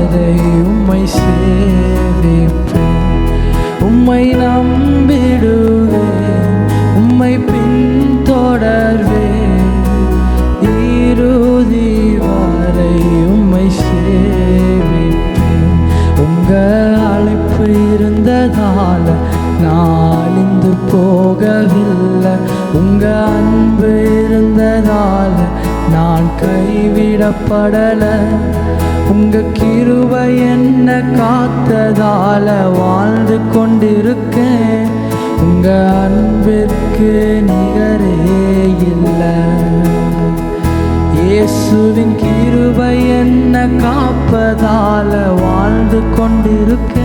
வரை உம்மை சேவிப்பேன். உம்மை நம்பிடுவேன், உம்மை பின்தொடர்வேன். இறுதி வரை உம்மை சேவிப்பேன். உங்க அழைப்பு இருந்ததால நான் அழிந்து போகவில்லை. உங்க அன்பு இருந்ததால நான் கைவிடப்படல. உங்க கிருபை என்ன காத்ததால வாழ்ந்து கொண்டிருக்கேன். உங்க அன்பிற்கு நிகரே இல்லை. இயேசுவின் கிருபை என்ன காப்பதால வாழ்ந்து கொண்டிருக்கேன்.